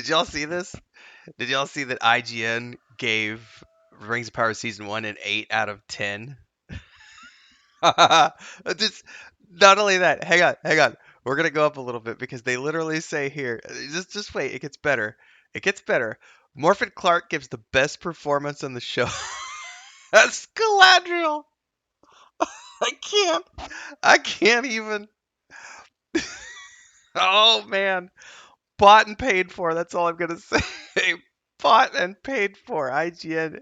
Did y'all see this? Did y'all see that IGN gave Rings of Power season 1 an 8 out of 10? Just not only that. Hang on. We're gonna go up a little bit because they literally say here. Just wait. It gets better. It gets better. Morfydd Clark gives the best performance on the show. That's Galadriel. I can't. I can't even. Oh man. Bought and paid for. That's all I'm gonna say. Bought and paid for. IGN.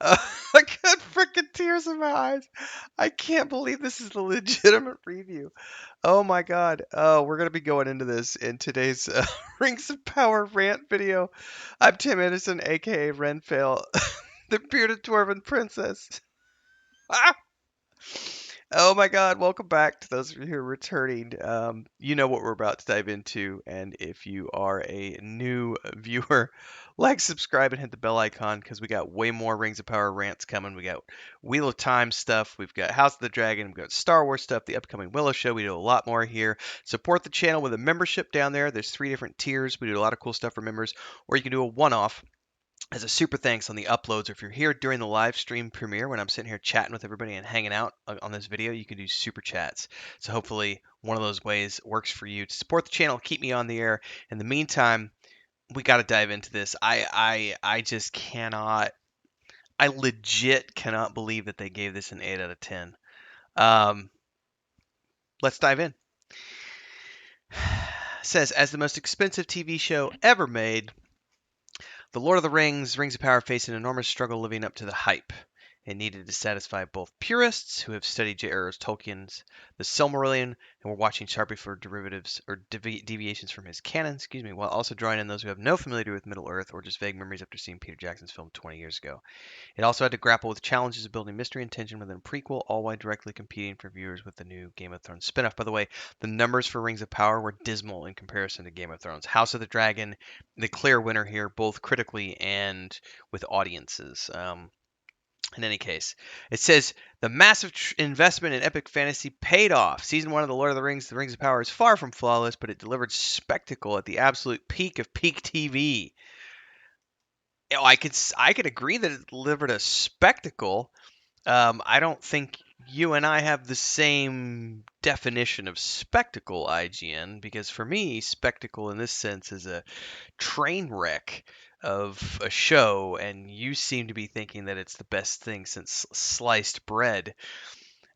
I got freaking tears in my eyes. I can't believe this is the legitimate review. Oh my god. Oh, we're gonna be going into this in today's Rings of Power rant video. I'm Tim Anderson, aka Renfail, the bearded dwarven princess. Ah! Oh my god, welcome back to those of you who are returning. You know what we're about to dive into, and if you are a new viewer, like, subscribe, and hit the bell icon because we got way more Rings of Power rants coming. We got Wheel of Time stuff, we've got House of the Dragon, we've got Star Wars stuff, the upcoming Willow show. We do a lot more here. Support the channel with a membership down there. There's 3 different tiers. We do a lot of cool stuff for members, or you can do a one-off as a super thanks on the uploads, or if you're here during the live stream premiere when I'm sitting here chatting with everybody and hanging out on this video, you can do super chats. So hopefully one of those ways works for you to support the channel, keep me on the air. In the meantime, we got to dive into this. I just cannot. I legit cannot believe that they gave this an 8 out of 10. Let's dive in. Says, as the most expensive TV show ever made, The Lord of the Rings, Rings of Power faced an enormous struggle living up to the hype. It needed to satisfy both purists who have studied J.R.R. Tolkien's The Silmarillion and were watching sharply for derivatives or deviations from his canon, while also drawing in those who have no familiarity with Middle-earth or just vague memories after seeing Peter Jackson's film 20 years ago. It also had to grapple with challenges of building mystery and tension within a prequel, all while directly competing for viewers with the new Game of Thrones spinoff. By the way, the numbers for Rings of Power were dismal in comparison to Game of Thrones. House of the Dragon, the clear winner here, both critically and with audiences. In any case, it says the massive investment in epic fantasy paid off. Season 1 of The Lord of the Rings of Power is far from flawless, but it delivered spectacle at the absolute peak of peak TV. I could agree that it delivered a spectacle. I don't think you and I have the same definition of spectacle, IGN, because for me, spectacle in this sense is a train wreck of a show, and you seem to be thinking that it's the best thing since sliced bread.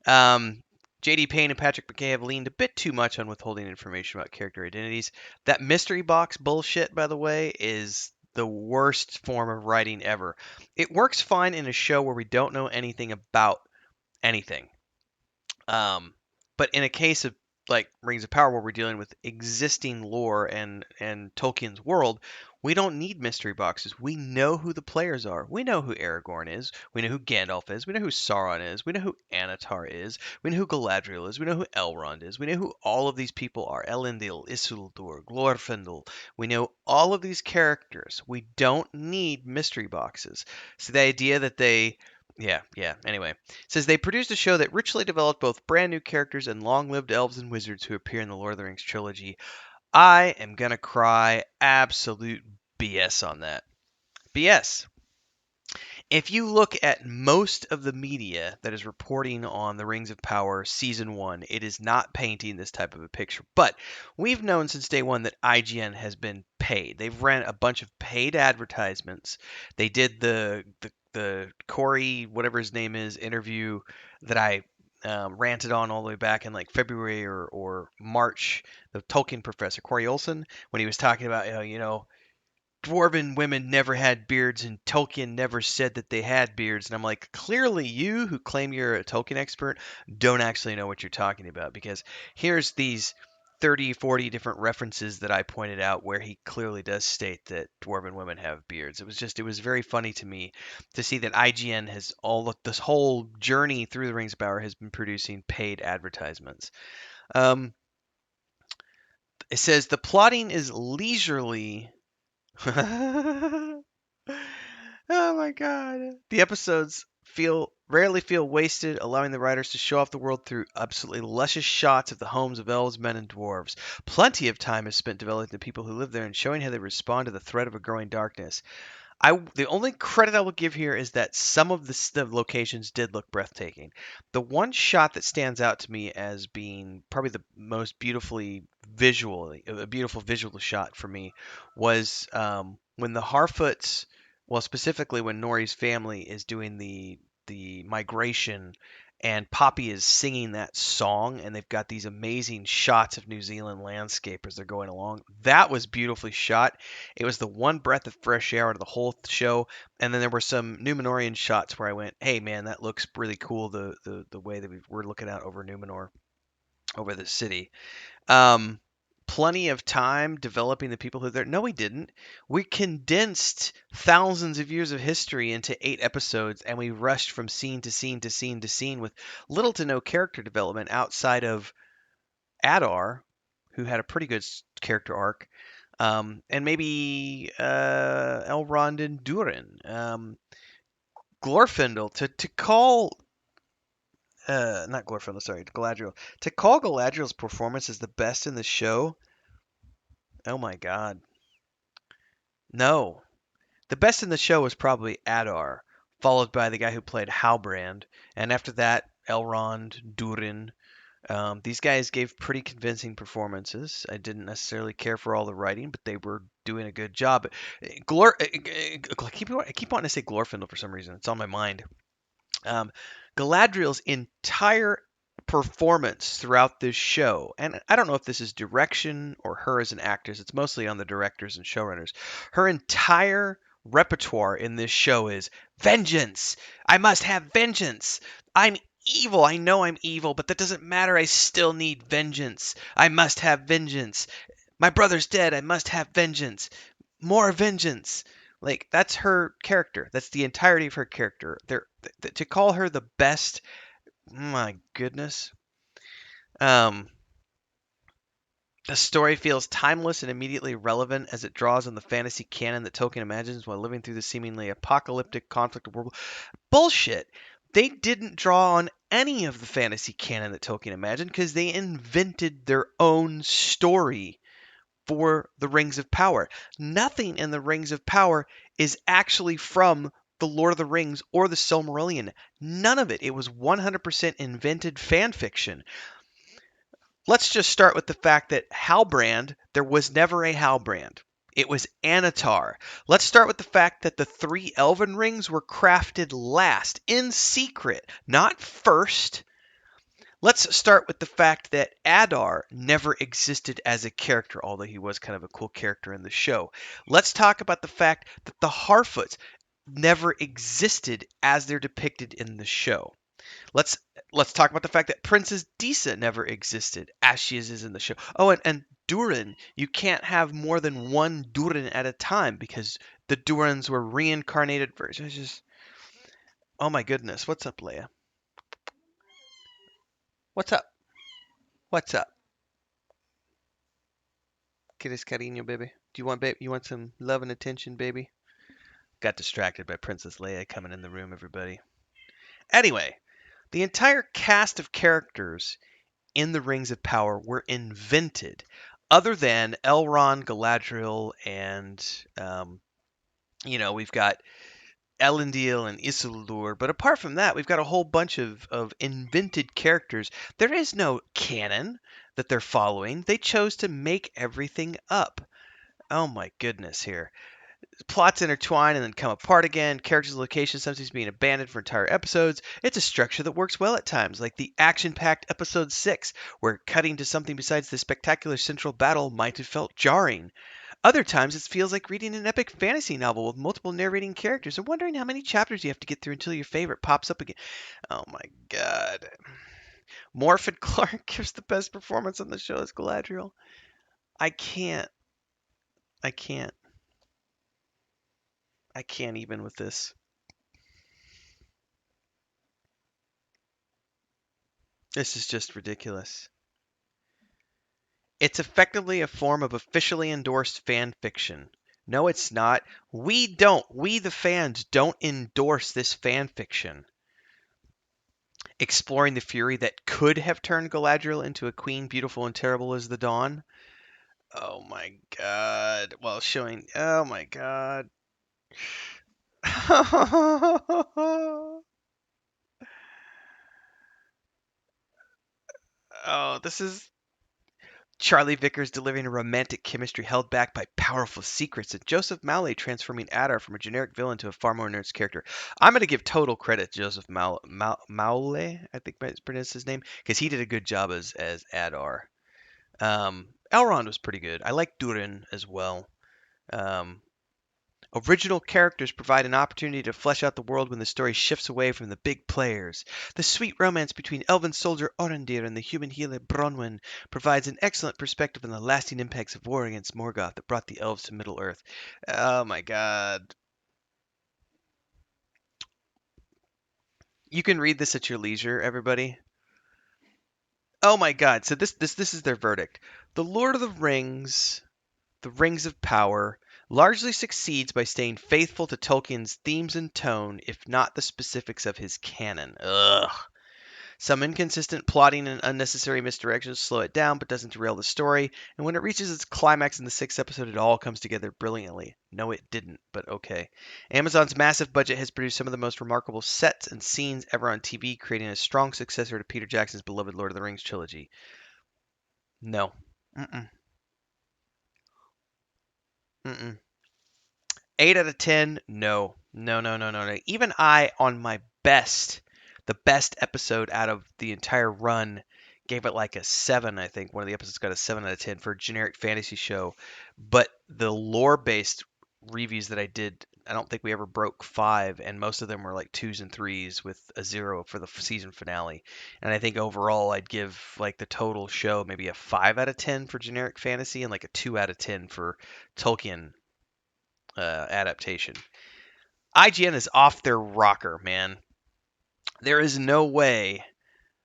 J.D. Payne and Patrick McKay have leaned a bit too much on withholding information about character identities. That mystery box bullshit, by the way, is the worst form of writing ever. It works fine in a show where we don't know anything about anything. But in a case of like Rings of Power, where we're dealing with existing lore and Tolkien's world, we don't need mystery boxes. We know who the players are. We know who Aragorn is. We know who Gandalf is. We know who Sauron is. We know who Anatar is. We know who Galadriel is. We know who Elrond is. We know who all of these people are. Elendil, Isildur, Glorfindel. We know all of these characters. We don't need mystery boxes. So the idea that they Anyway, it says they produced a show that richly developed both brand new characters and long-lived elves and wizards who appear in the Lord of the Rings trilogy. I am gonna cry absolute BS on that. BS. If you look at most of the media that is reporting on the Rings of Power Season 1, it is not painting this type of a picture. But we've known since day one that IGN has been paid. They've ran a bunch of paid advertisements. They did the Corey, whatever his name is, interview that I ranted on all the way back in like February or March. The Tolkien professor, Corey Olson, when he was talking about, dwarven women never had beards and Tolkien never said that they had beards. And I'm like, clearly you who claim you're a Tolkien expert don't actually know what you're talking about, because here's these 30, 40 different references that I pointed out where he clearly does state that dwarven women have beards. It was very funny to me to see that IGN has this whole journey through the Rings of Power has been producing paid advertisements. It says the plotting is leisurely. Oh my god. The episodes rarely feel wasted, allowing the writers to show off the world through absolutely luscious shots of the homes of elves, men, and dwarves. Plenty of time is spent developing the people who live there and showing how they respond to the threat of a growing darkness. The only credit I will give here is that some of the locations did look breathtaking. The one shot that stands out to me as being probably the most beautiful visual shot for me was when the Harfoots, well, specifically when Nori's family is doing the migration and Poppy is singing that song, and they've got these amazing shots of New Zealand landscape as they're going along. That was beautifully shot. It was the one breath of fresh air out of the whole show. And then there were some Numenorian shots where I went, "Hey, man, that looks really cool." The way that we're looking out over Numenor, over the city. Um, Plenty of time developing the people who are there. No, we didn't. We condensed thousands of years of history into 8 episodes, and we rushed from scene to scene to scene to scene with little to no character development outside of Adar, who had a pretty good character arc, and maybe Elrond and Durin. Glorfindel, to call not Glorfindel, sorry, Galadriel. To call Galadriel's performance as the best in the show, oh my god. No. The best in the show was probably Adar, followed by the guy who played Halbrand, and after that, Elrond, Durin. These guys gave pretty convincing performances. I didn't necessarily care for all the writing, but they were doing a good job. I keep wanting to say Glorfindel for some reason. It's on my mind. Um, Galadriel's entire performance throughout this show, and I don't know if this is direction or her as an actress, it's mostly on the directors and showrunners. Her entire repertoire in this show is vengeance. I must have vengeance. I'm evil. I know I'm evil, but that doesn't matter. I still need vengeance. I must have vengeance. My brother's dead. I must have vengeance. More vengeance. Like that's her character. That's the entirety of her character. To call her the best, my goodness. Um, the story feels timeless and immediately relevant as it draws on the fantasy canon that Tolkien imagines while living through the seemingly apocalyptic conflict world. Bullshit. They didn't draw on any of the fantasy canon that Tolkien imagined because they invented their own story for the Rings of Power. Nothing in the Rings of Power is actually from the Lord of the Rings or the Silmarillion. None of it. It was 100% invented fan fiction. Let's just start with the fact that Halbrand, there was never a Halbrand. It was Anatar. Let's start with the fact that the 3 Elven rings were crafted last, in secret, not first. Let's start with the fact that Adar never existed as a character, although he was kind of a cool character in the show. Let's talk about the fact that the Harfoots never existed as they're depicted in the show. Let's talk about the fact that Princess Disa never existed as she is in the show. Oh, and Durin, you can't have more than one Durin at a time because the Durins were reincarnated versions. Just, oh my goodness, what's up, Leia? What's up? What's up? ¿Quieres cariño, baby? Do you want You want some love and attention, baby? Got distracted by Princess Leia coming in the room, everybody. Anyway, the entire cast of characters in the Rings of Power were invented, other than Elrond, Galadriel, and we've got Elendil and Isildur. But apart from that, we've got a whole bunch of invented characters. There is no canon that they're following. They chose to make everything up. Oh my goodness here. Plots intertwine and then come apart again. Characters and locations sometimes being abandoned for entire episodes. It's a structure that works well at times, like the action-packed episode 6, where cutting to something besides the spectacular central battle might have felt jarring. Other times it feels like reading an epic fantasy novel with multiple narrating characters and wondering how many chapters you have to get through until your favorite pops up again. Oh my god. Morfydd Clark gives the best performance on the show as Galadriel. I can't. I can't even with this. This is just ridiculous. It's effectively a form of officially endorsed fan fiction. No, it's not. We the fans, don't endorse this fan fiction. exploring the fury that could have turned Galadriel into a queen beautiful and terrible as the dawn. Oh my god. Well, showing. Oh my god. Oh, this is Charlie Vickers delivering a romantic chemistry held back by powerful secrets, and Joseph Mowley transforming Adar from a generic villain to a far more nuanced character. I'm going to give total credit to Joseph Mowley, I think that's pronounced his name, because he did a good job as Adar. Elrond was pretty good. I like Durin as well. Um, Original characters provide an opportunity to flesh out the world when the story shifts away from the big players. The sweet romance between elven soldier Orendir and the human healer Bronwyn provides an excellent perspective on the lasting impacts of war against Morgoth that brought the elves to Middle-earth. Oh my god. You can read this at your leisure, everybody. Oh my god. So this is their verdict. The Lord of the Rings, The Rings of Power, largely succeeds by staying faithful to Tolkien's themes and tone, if not the specifics of his canon. Ugh. Some inconsistent plotting and unnecessary misdirections slow it down, but doesn't derail the story. And when it reaches its climax in the sixth episode, it all comes together brilliantly. No, it didn't, but okay. Amazon's massive budget has produced some of the most remarkable sets and scenes ever on TV, creating a strong successor to Peter Jackson's beloved Lord of the Rings trilogy. No. Mm-mm. Mm-mm. 8 out of 10, no. No, no, no, no, no. Even I, on my best, the best episode out of the entire run, gave it like a 7, I think. One of the episodes got a 7 out of 10 for a generic fantasy show. But the lore based reviews that I did, I don't think we ever broke 5, and most of them were like 2s and 3s with a 0 for the season finale. And I think overall, I'd give like the total show maybe a 5 out of 10 for generic fantasy and like a 2 out of 10 for Tolkien adaptation. IGN is off their rocker, man. There is no way.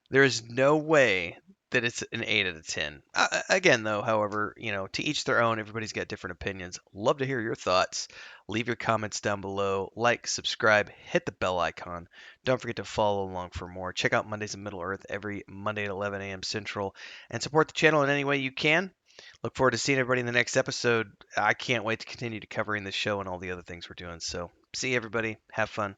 There is no way that it's an 8 out of 10. Again, though, however, to each their own. Everybody's got different opinions. Love to hear your thoughts. Leave your comments down below. Like, subscribe, hit the bell icon. Don't forget to follow along for more. Check out Mondays in Middle Earth every Monday at 11 a.m. Central, and support the channel in any way you can. Look forward to seeing everybody in the next episode. I can't wait to continue to covering this show and all the other things we're doing. So, see you, everybody. Have fun.